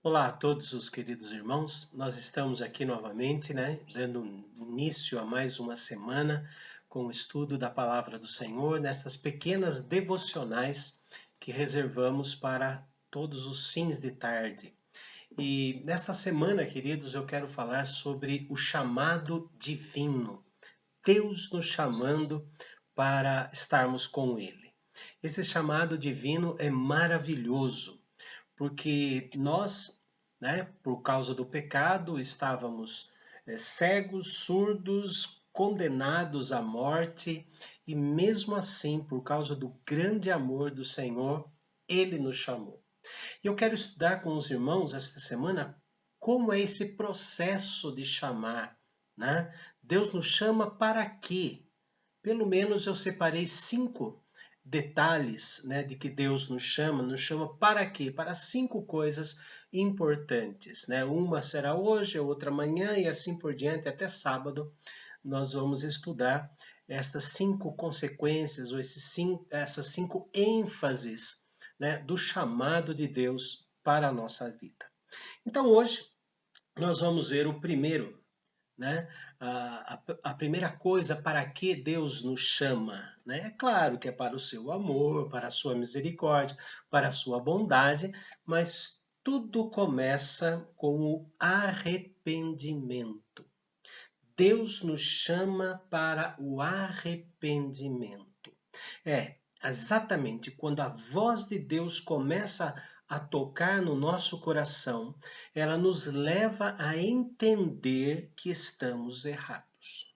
Olá a todos os queridos irmãos, nós estamos aqui novamente, dando início a mais uma semana com o estudo da Palavra do Senhor, nessas pequenas devocionais que reservamos para todos os fins de tarde. E nesta semana, queridos, eu quero falar sobre o chamado divino, Deus nos chamando para estarmos com Ele. Esse chamado divino é maravilhoso, porque nós, por causa do pecado, estávamos cegos, surdos, condenados à morte, e mesmo assim, por causa do grande amor do Senhor, Ele nos chamou. E eu quero estudar com os irmãos esta semana como é esse processo de chamar, né? Deus nos chama para quê? Pelo menos eu separei 5 detalhes, de que Deus nos chama para quê? Para 5 coisas importantes, Uma será hoje, a outra amanhã e assim por diante, até sábado nós vamos estudar estas 5 consequências ou essas 5 ênfases, do chamado de Deus para a nossa vida. Então hoje nós vamos ver o primeiro, né? A primeira coisa para que Deus nos chama, É claro que é para o seu amor, para a sua misericórdia, para a sua bondade, mas tudo começa com o arrependimento. Deus nos chama para o arrependimento. É exatamente quando a voz de Deus começa a tocar no nosso coração, ela nos leva a entender que estamos errados.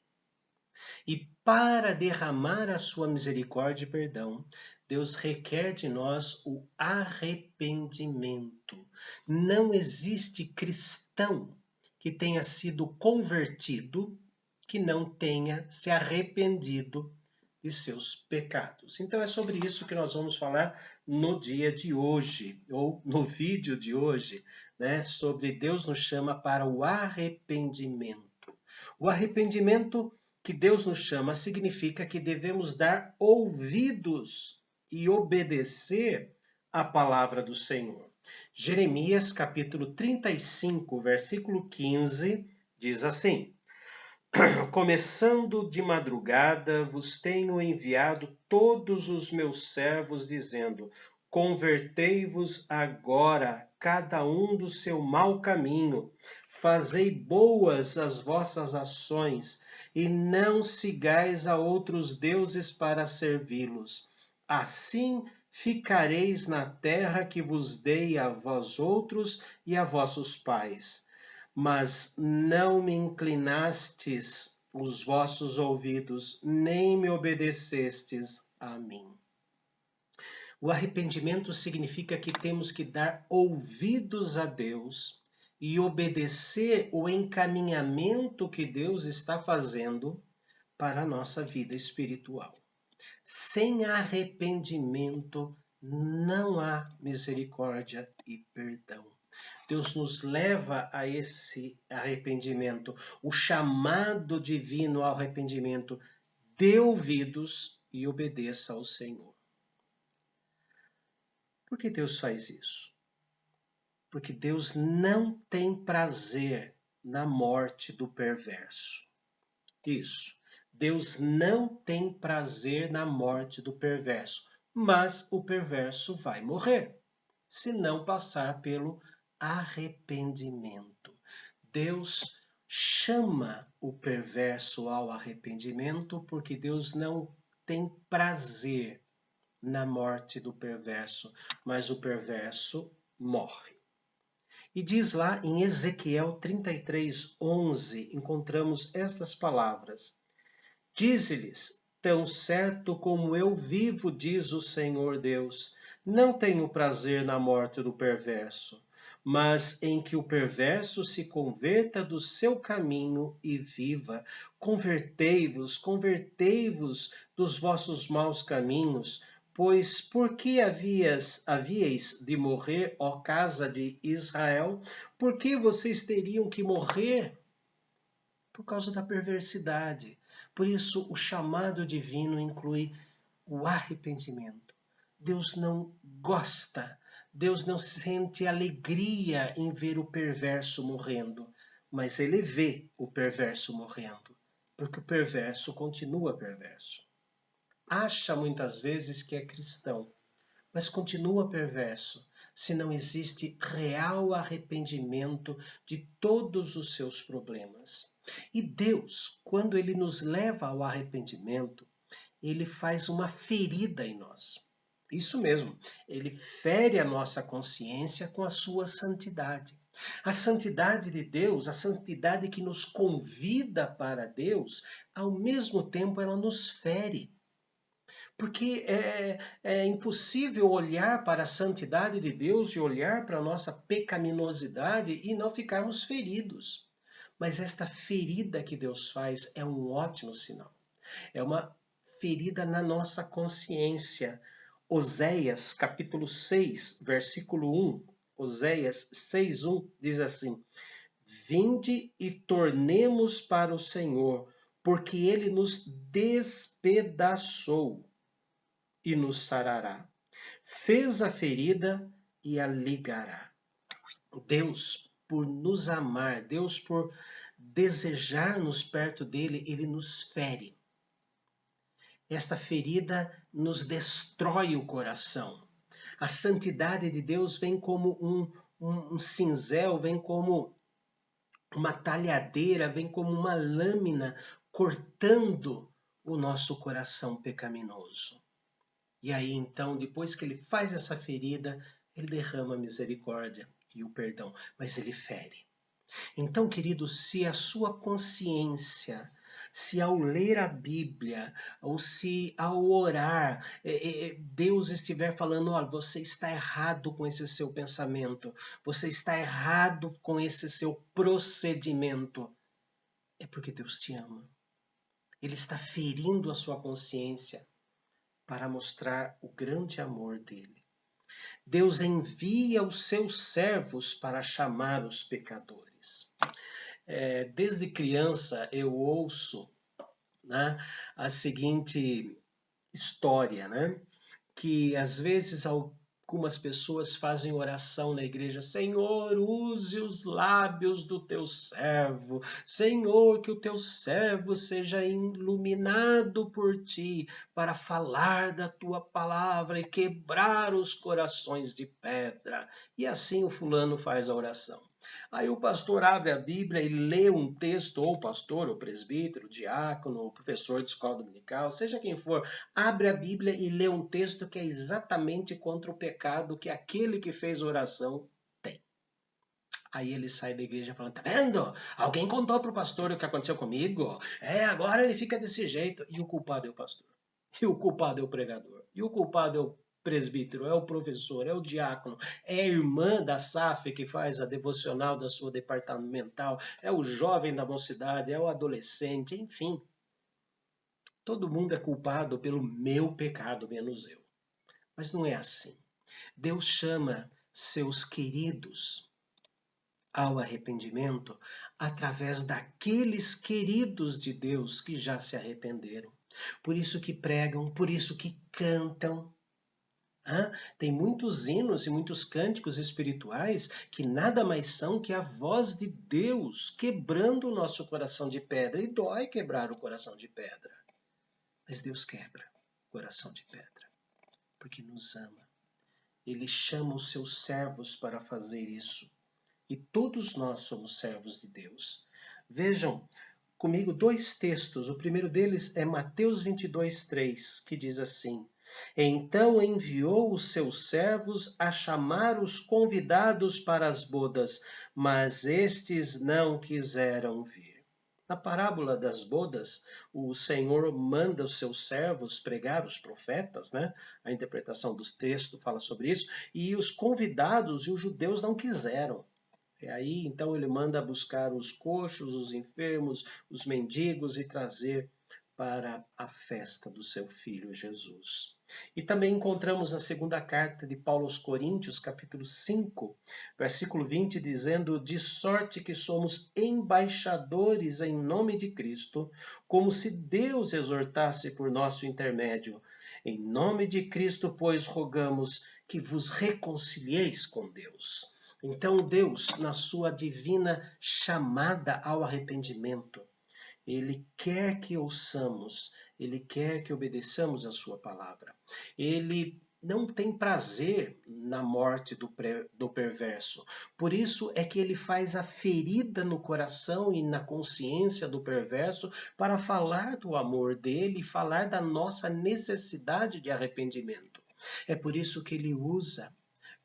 E para derramar a sua misericórdia e perdão, Deus requer de nós o arrependimento. Não existe cristão que tenha sido convertido que não tenha se arrependido de seus pecados. Então é sobre isso que nós vamos falar no dia de hoje, ou no vídeo de hoje, sobre Deus nos chama para o arrependimento. O arrependimento que Deus nos chama significa que devemos dar ouvidos e obedecer à palavra do Senhor. Jeremias capítulo 35, versículo 15, diz assim: Começando de madrugada, vos tenho enviado todos os meus servos, dizendo: Convertei-vos agora, cada um do seu mau caminho, fazei boas as vossas ações, e não sigais a outros deuses para servi-los. Assim ficareis na terra que vos dei a vós outros e a vossos pais. Mas não me inclinastes os vossos ouvidos, nem me obedecestes a mim. O arrependimento significa que temos que dar ouvidos a Deus e obedecer o encaminhamento que Deus está fazendo para a nossa vida espiritual. Sem arrependimento não há misericórdia e perdão. Deus nos leva a esse arrependimento, o chamado divino ao arrependimento. Dê ouvidos e obedeça ao Senhor. Por que Deus faz isso? Porque Deus não tem prazer na morte do perverso. Isso. Deus não tem prazer na morte do perverso, mas o perverso vai morrer, se não passar pelo arrependimento. Deus chama o perverso ao arrependimento porque Deus não tem prazer na morte do perverso, mas o perverso morre. E diz lá em Ezequiel 33:11, encontramos estas palavras: Dize-lhes: Tão certo como eu vivo, diz o Senhor Deus, não tenho prazer na morte do perverso, mas em que o perverso se converta do seu caminho e viva. Convertei-vos, convertei-vos dos vossos maus caminhos, pois por que havíeis de morrer, ó casa de Israel? Por que vocês teriam que morrer? Por causa da perversidade. Por isso, o chamado divino inclui o arrependimento. Deus não gosta Deus não sente alegria em ver o perverso morrendo, mas ele vê o perverso morrendo, porque o perverso continua perverso. Acha muitas vezes que é cristão, mas continua perverso, se não existe real arrependimento de todos os seus problemas. E Deus, quando ele nos leva ao arrependimento, ele faz uma ferida em nós. Isso mesmo, ele fere a nossa consciência com a sua santidade. A santidade de Deus, a santidade que nos convida para Deus, ao mesmo tempo ela nos fere. Porque é impossível olhar para a santidade de Deus e olhar para a nossa pecaminosidade e não ficarmos feridos. Mas esta ferida que Deus faz é um ótimo sinal. É uma ferida na nossa consciência. Oséias, capítulo 6, versículo 1. Oséias 6:1 diz assim: Vinde e tornemos para o Senhor, porque ele nos despedaçou e nos sarará. Fez a ferida e a ligará. Deus, por nos amar, Deus, por desejar-nos perto dele, ele nos fere. Esta ferida nos destrói o coração. A santidade de Deus vem como um cinzel, vem como uma talhadeira, vem como uma lâmina cortando o nosso coração pecaminoso. E aí, então, depois que ele faz essa ferida, ele derrama a misericórdia e o perdão, mas ele fere. Então, querido, se a sua consciência, se ao ler a Bíblia, ou se ao orar, Deus estiver falando, olha, você está errado com esse seu pensamento, você está errado com esse seu procedimento, é porque Deus te ama. Ele está ferindo a sua consciência para mostrar o grande amor dele. Deus envia os seus servos para chamar os pecadores. Desde criança eu ouço, né, a seguinte história, né, que às vezes algumas pessoas fazem oração na igreja: Senhor, use os lábios do teu servo. Senhor, que o teu servo seja iluminado por ti para falar da tua palavra e quebrar os corações de pedra. E assim o fulano faz a oração. Aí o pastor abre a Bíblia e lê um texto, ou o pastor, ou o presbítero, o diácono, o professor de escola dominical, seja quem for, abre a Bíblia e lê um texto que é exatamente contra o pecado que aquele que fez oração tem. Aí ele sai da igreja falando, tá vendo? Alguém contou para o pastor o que aconteceu comigo? Agora ele fica desse jeito. E o culpado é o pastor. E o culpado é o pregador. E o culpado é o presbítero, é o professor, é o diácono, é a irmã da SAF que faz a devocional da sua departamental, é o jovem da mocidade, é o adolescente, enfim. Todo mundo é culpado pelo meu pecado, menos eu. Mas não é assim. Deus chama seus queridos ao arrependimento através daqueles queridos de Deus que já se arrependeram. Por isso que pregam, por isso que cantam. Tem muitos hinos e muitos cânticos espirituais que nada mais são que a voz de Deus quebrando o nosso coração de pedra. E dói quebrar o coração de pedra. Mas Deus quebra o coração de pedra, porque nos ama. Ele chama os seus servos para fazer isso. E todos nós somos servos de Deus. Vejam comigo dois textos. O primeiro deles é Mateus 22:3, que diz assim: Então enviou os seus servos a chamar os convidados para as bodas, mas estes não quiseram vir. Na parábola das bodas, o Senhor manda os seus servos pregar, os profetas, né? A interpretação dos textos fala sobre isso, e os convidados e os judeus não quiseram. E aí, então, ele manda buscar os coxos, os enfermos, os mendigos e trazer para a festa do seu filho Jesus. E também encontramos na segunda carta de Paulo aos Coríntios, capítulo 5, versículo 20, dizendo: De sorte que somos embaixadores em nome de Cristo, como se Deus exortasse por nosso intermédio. Em nome de Cristo, pois, rogamos que vos reconcilieis com Deus. Então Deus, na sua divina chamada ao arrependimento, Ele quer que ouçamos, Ele quer que obedeçamos a sua palavra. Ele não tem prazer na morte do perverso. Por isso é que ele faz a ferida no coração e na consciência do perverso para falar do amor dele e falar da nossa necessidade de arrependimento. É por isso que ele usa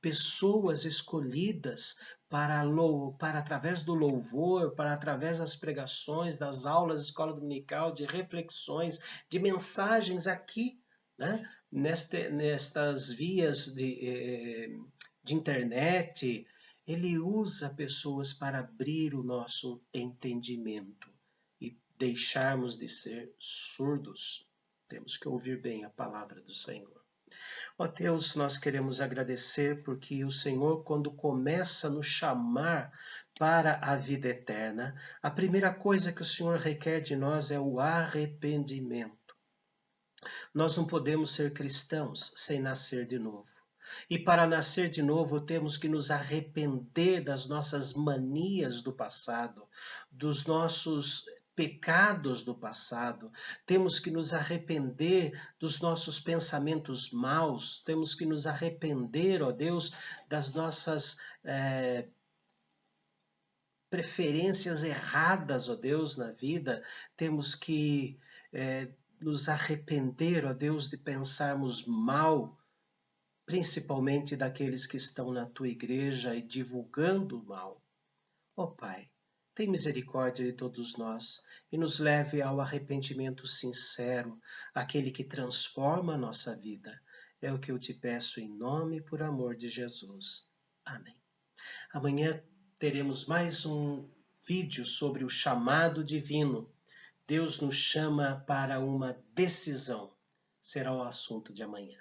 pessoas escolhidas para através do louvor, para através das pregações, das aulas de escola dominical, de reflexões, de mensagens aqui, né? Nestas vias de internet, ele usa pessoas para abrir o nosso entendimento e deixarmos de ser surdos. Temos que ouvir bem a palavra do Senhor. Ó Deus, nós queremos agradecer porque o Senhor, quando começa a nos chamar para a vida eterna, a primeira coisa que o Senhor requer de nós é o arrependimento. Nós não podemos ser cristãos sem nascer de novo. E para nascer de novo, temos que nos arrepender das nossas manias do passado, dos nossos pecados do passado, temos que nos arrepender dos nossos pensamentos maus, temos que nos arrepender, ó Deus, das nossas preferências erradas, ó Deus, na vida, temos que nos arrepender, ó Deus, de pensarmos mal, principalmente daqueles que estão na tua igreja e divulgando o mal. Ó Pai, tem misericórdia de todos nós e nos leve ao arrependimento sincero, aquele que transforma a nossa vida. É o que eu te peço em nome e por amor de Jesus. Amém. Amanhã teremos mais um vídeo sobre o chamado divino. Deus nos chama para uma decisão. Será o assunto de amanhã.